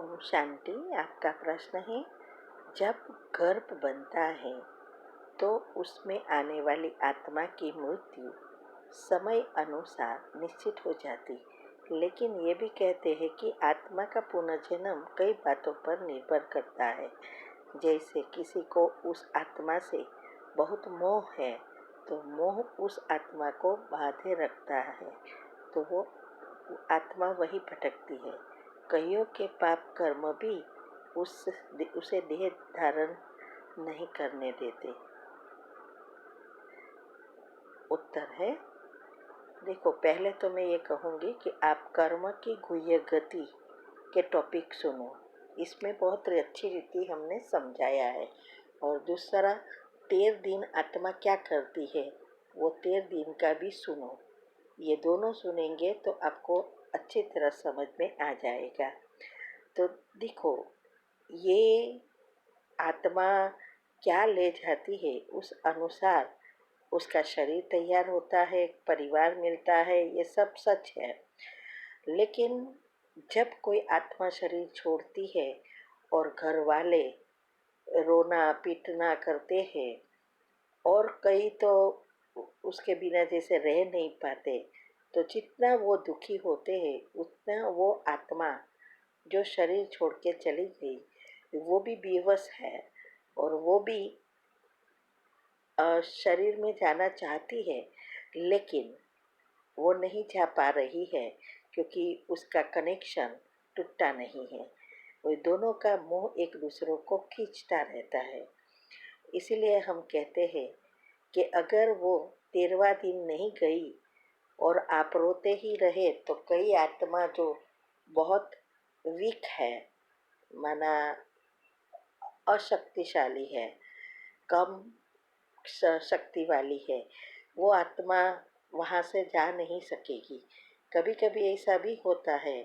ओम शांति। आपका प्रश्न है, जब गर्भ बनता है तो उसमें आने वाली आत्मा की मृत्यु समय अनुसार निश्चित हो जाती, लेकिन ये भी कहते हैं कि आत्मा का पुनर्जन्म कई बातों पर निर्भर करता है। जैसे किसी को उस आत्मा से बहुत मोह है तो मोह उस आत्मा को बांधे रखता है, तो वो आत्मा वही भटकती है। कईयों के पाप कर्म भी उसे देह धारण नहीं करने देते। उत्तर है, देखो, पहले तो मैं ये कहूँगी कि आप कर्म की गुह्य गति के टॉपिक सुनो, इसमें बहुत अच्छी रीति हमने समझाया है। और दूसरा, 13 दिन आत्मा क्या करती है वो 13 दिन का भी सुनो। ये दोनों सुनेंगे तो आपको अच्छी तरह समझ में आ जाएगा। तो देखो, ये आत्मा क्या ले जाती है उस अनुसार उसका शरीर तैयार होता है, परिवार मिलता है, ये सब सच है। लेकिन जब कोई आत्मा शरीर छोड़ती है और घर वाले रोना पीटना करते हैं और कई तो उसके बिना जैसे रह नहीं पाते, तो जितना वो दुखी होते हैं उतना वो आत्मा जो शरीर छोड़ के चली गई वो भी बेबस है और वो भी शरीर में जाना चाहती है, लेकिन वो नहीं जा पा रही है क्योंकि उसका कनेक्शन टूटा नहीं है। वो दोनों का मोह एक दूसरे को खींचता रहता है। इसीलिए हम कहते हैं कि अगर वो 13वां दिन नहीं गई और आप रोते ही रहे तो कई आत्मा जो बहुत वीक है, माना अशक्तिशाली है, कम शक्ति वाली है, वो आत्मा वहाँ से जा नहीं सकेगी। कभी कभी ऐसा भी होता है,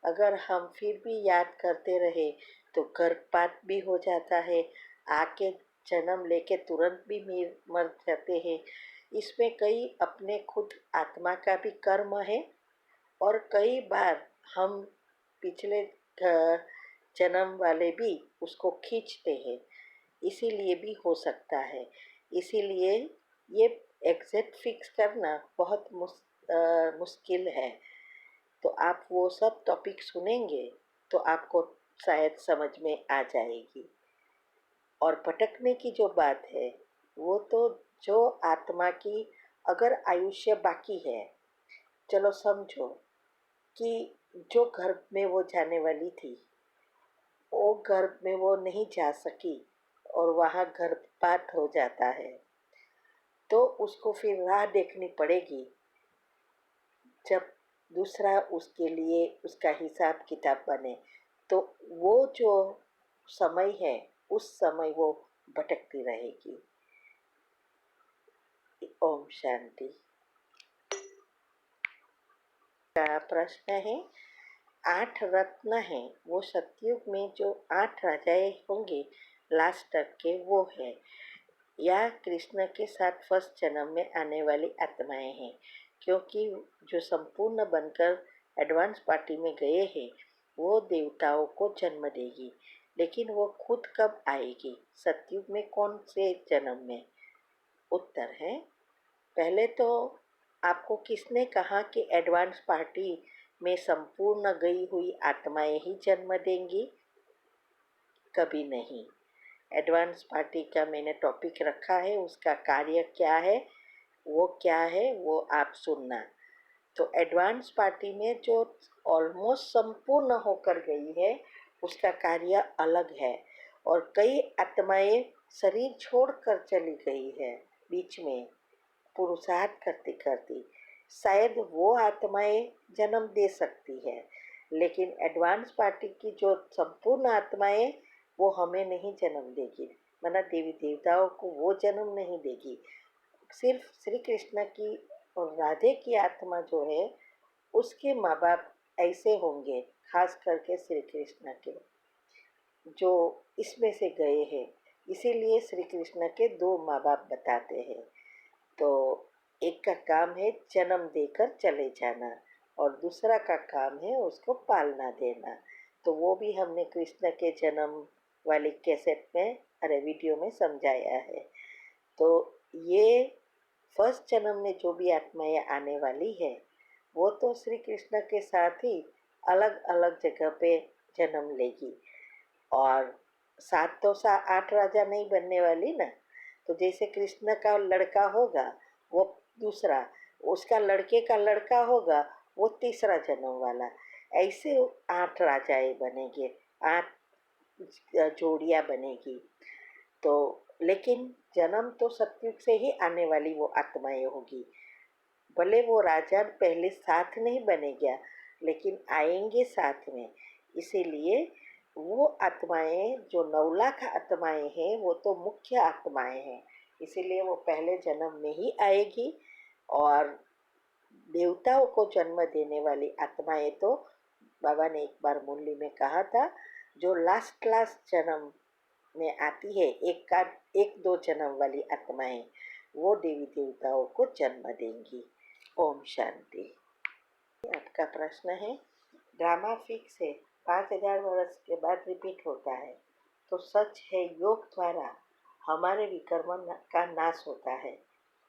अगर हम फिर भी याद करते रहे तो गर्भपात भी हो जाता है, आके जन्म लेके तुरंत भी मर जाते हैं। इसमें कई अपने खुद आत्मा का भी कर्म है और कई बार हम पिछले जन्म वाले भी उसको खींचते हैं, इसीलिए भी हो सकता है। इसीलिए ये एग्जैक्ट फिक्स करना बहुत मुश्किल है। तो आप वो सब टॉपिक सुनेंगे तो आपको शायद समझ में आ जाएगी। और भटकने की जो बात है वो तो जो आत्मा की अगर आयुष्य बाकी है, चलो समझो कि जो गर्भ में वो जाने वाली थी वो गर्भ में वो नहीं जा सकी और वहाँ गर्भपात हो जाता है, तो उसको फिर राह देखनी पड़ेगी जब दूसरा उसके लिए उसका हिसाब किताब बने। तो वो जो समय है उस समय वो भटकती रहेगी। ओम शांति। का प्रश्न है, 8 रत्न हैं, वो सतयुग में जो 8 राजाएं होंगे लास्ट तक के, वो है या कृष्ण के साथ फर्स्ट जन्म में आने वाली आत्माएं हैं? क्योंकि जो संपूर्ण बनकर एडवांस पार्टी में गए हैं वो देवताओं को जन्म देगी, लेकिन वो खुद कब आएगी? सतयुग में कौन से जन्म में? उत्तर है, पहले तो आपको किसने कहा कि एडवांस पार्टी में संपूर्ण गई हुई आत्माएं ही जन्म देंगी? कभी नहीं। एडवांस पार्टी का मैंने टॉपिक रखा है, उसका कार्य क्या है वो आप सुनना। तो एडवांस पार्टी में जो ऑलमोस्ट संपूर्ण होकर गई है उसका कार्य अलग है, और कई आत्माएं शरीर छोड़कर चली गई है बीच में पुरुषार्थ करती करती, शायद वो आत्माएं जन्म दे सकती है, लेकिन एडवांस पार्टी की जो संपूर्ण आत्माएं वो हमें नहीं जन्म देगी, माना देवी देवताओं को वो जन्म नहीं देगी। सिर्फ श्री कृष्ण की और राधे की आत्मा जो है उसके माँ बाप ऐसे होंगे, खास करके श्री कृष्ण के जो इसमें से गए हैं, इसीलिए श्री कृष्ण के 2 माँ बाप बताते हैं। तो एक का काम है जन्म देकर चले जाना और दूसरा का काम है उसको पालना देना। तो वो भी हमने कृष्ण के जन्म वाली कैसेट में वीडियो में समझाया है। तो ये फर्स्ट जन्म में जो भी आत्माएं आने वाली है वो तो श्री कृष्ण के साथ ही अलग अलग जगह पे जन्म लेगी, और सात तो 8 राजा नहीं बनने वाली ना। तो जैसे कृष्ण का लड़का होगा वो दूसरा, उसका लड़के का लड़का होगा वो तीसरा जन्म वाला, ऐसे 8 राजाएं बनेंगे, 8 जोड़ियाँ बनेगी। तो लेकिन जन्म तो सतयुग से ही आने वाली वो आत्माएं होगी। भले वो राजा पहले साथ नहीं बनेगा लेकिन आएंगे साथ में। इसीलिए वो आत्माएं जो 9 लाख आत्माएं हैं वो तो मुख्य आत्माएं हैं, इसीलिए वो पहले जन्म में ही आएगी। और देवताओं को जन्म देने वाली आत्माएं तो बाबा ने एक बार मुरली में कहा था, जो लास्ट जन्म में आती है, एक दो जन्म वाली आत्माएं, वो देवी देवताओं को जन्म देंगी। ओम शांति। आपका प्रश्न है, ड्रामा फिक्स है, 5000 वर्ष के बाद रिपीट होता है, तो सच है योग द्वारा हमारे विकर्म का नाश होता है।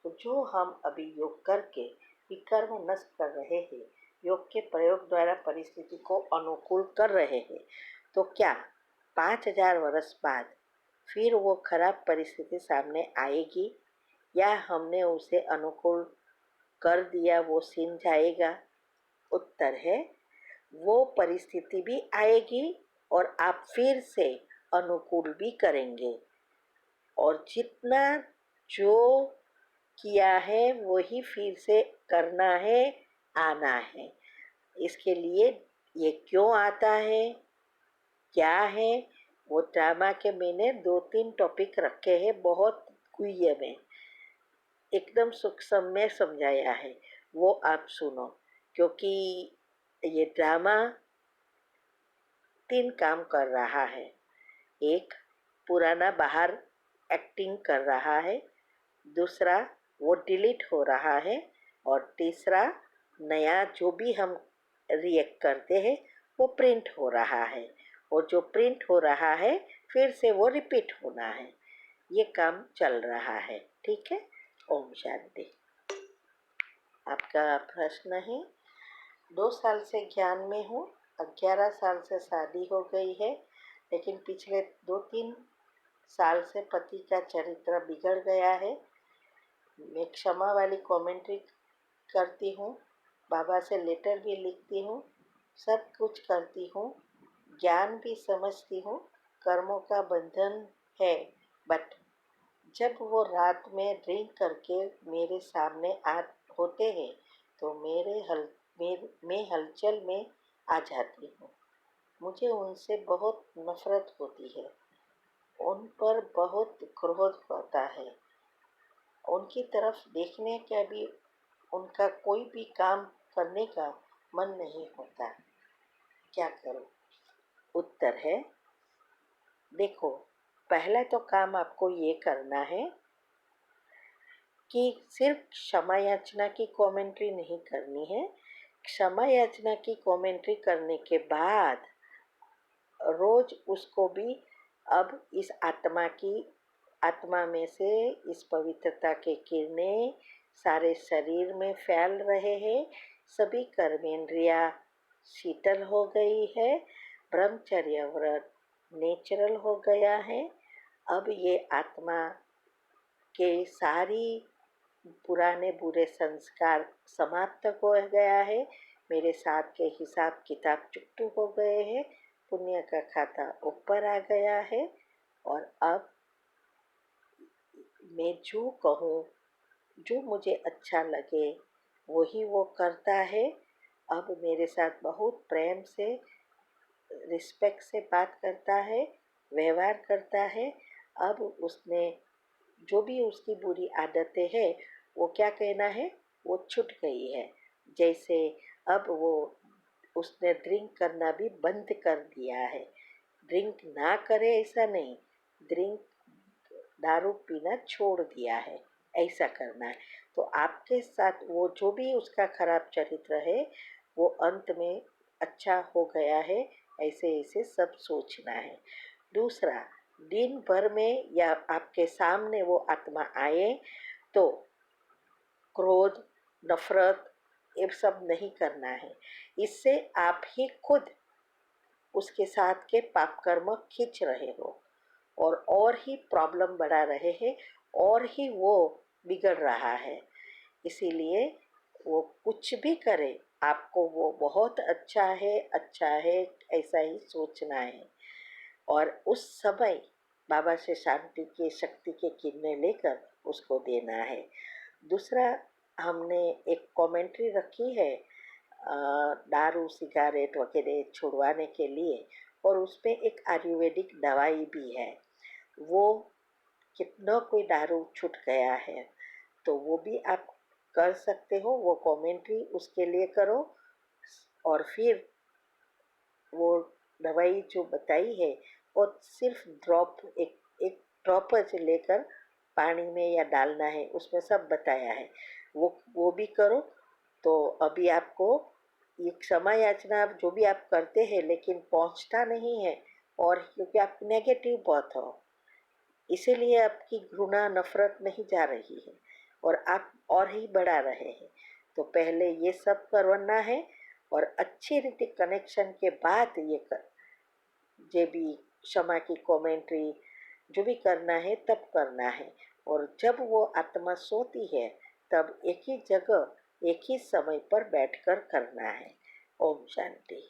तो जो हम अभी योग करके विकर्म नष्ट कर रहे हैं, योग के प्रयोग द्वारा परिस्थिति को अनुकूल कर रहे हैं, तो क्या 5000 वर्ष बाद फिर वो खराब परिस्थिति सामने आएगी, या हमने उसे अनुकूल कर दिया वो सीन जाएगा? उत्तर है, वो परिस्थिति भी आएगी और आप फिर से अनुकूल भी करेंगे, और जितना जो किया है वही फिर से करना है, आना है। इसके लिए ये क्यों आता है, क्या है, वो ड्रामा के मैंने 2-3 टॉपिक रखे हैं, बहुत गुह्य में एकदम सूक्ष्म में समझाया है, वो आप सुनो। क्योंकि ये ड्रामा 3 काम कर रहा है। एक, पुराना बाहर एक्टिंग कर रहा है, दूसरा वो डिलीट हो रहा है, और तीसरा नया जो भी हम रिएक्ट करते हैं वो प्रिंट हो रहा है, और जो प्रिंट हो रहा है फिर से वो रिपीट होना है। ये काम चल रहा है, ठीक है। ओम शांति। आपका प्रश्न है, 2 साल से ज्ञान में हूँ, 11 साल से शादी हो गई है, लेकिन पिछले 2-3 साल से पति का चरित्र बिगड़ गया है। मैं क्षमा वाली कमेंट्री करती हूँ, बाबा से लेटर भी लिखती हूँ, सब कुछ करती हूँ, ज्ञान भी समझती हूँ, कर्मों का बंधन है, बट जब वो रात में ड्रिंक करके मेरे सामने होते हैं तो मैं हलचल में आ जाती हूँ। मुझे उनसे बहुत नफरत होती है, उन पर बहुत क्रोध होता है, उनकी तरफ देखने का भी, उनका कोई भी काम करने का मन नहीं होता, क्या करूँ? उत्तर है, देखो, पहला तो काम आपको ये करना है कि सिर्फ क्षमा याचना की कमेंट्री नहीं करनी है। क्षमा याचना की कमेंट्री करने के बाद रोज उसको भी, अब इस आत्मा में से इस पवित्रता के किरणें सारे शरीर में फैल रहे हैं, सभी कर्मेंद्रिया शीतल हो गई है, ब्रह्मचर्य व्रत नेचुरल हो गया है। अब ये आत्मा के सारी पुराने बुरे संस्कार समाप्त हो गया है, मेरे साथ के हिसाब किताब चुकतू हो गए हैं, पुण्य का खाता ऊपर आ गया है, और अब मैं जो कहूँ, जो मुझे अच्छा लगे वही वो करता है। अब मेरे साथ बहुत प्रेम से, रिस्पेक्ट से बात करता है, व्यवहार करता है। अब उसने जो भी उसकी बुरी आदतें हैं वो क्या कहना है, वो छूट गई है। जैसे अब वो उसने ड्रिंक करना भी बंद कर दिया है। ड्रिंक ना करे ऐसा नहीं, ड्रिंक दारू पीना छोड़ दिया है, ऐसा करना है। तो आपके साथ वो जो भी उसका खराब चरित्र है वो अंत में अच्छा हो गया है, ऐसे ऐसे सब सोचना है। दूसरा, दिन भर में या आपके सामने वो आत्मा आए तो क्रोध, नफरत ये सब नहीं करना है। इससे आप ही खुद उसके साथ के पाप कर्म खींच रहे हो और ही प्रॉब्लम बढ़ा रहे हैं और ही वो बिगड़ रहा है। इसीलिए वो कुछ भी करे आपको वो बहुत अच्छा है ऐसा ही सोचना है और उस समय बाबा से शांति के शक्ति के किरणें लेकर उसको देना है। दूसरा, हमने एक कमेंट्री रखी है दारू सिगारेट वगैरह छुड़वाने के लिए और उसमें एक आयुर्वेदिक दवाई भी है। वो कितना कोई दारू छूट गया है तो वो भी आप कर सकते हो, वो कमेंट्री उसके लिए करो और फिर वो दवाई जो बताई है और सिर्फ ड्रॉप एक एक ड्रॉप लेकर पानी में या डालना है, उसमें सब बताया है, वो भी करो। तो अभी आपको ये क्षमा याचना आप जो भी आप करते हैं लेकिन पहुंचता नहीं है और क्योंकि आप नेगेटिव बहुत हो इसीलिए आपकी घृणा नफरत नहीं जा रही है और आप और ही बढ़ा रहे हैं। तो पहले ये सब करना है और अच्छी रीति कनेक्शन के बाद जे भी क्षमा की कमेंट्री जो भी करना है तब करना है। और जब वो आत्मा सोती है तब एक ही जगह एक ही समय पर बैठकर करना है। ओम शांति।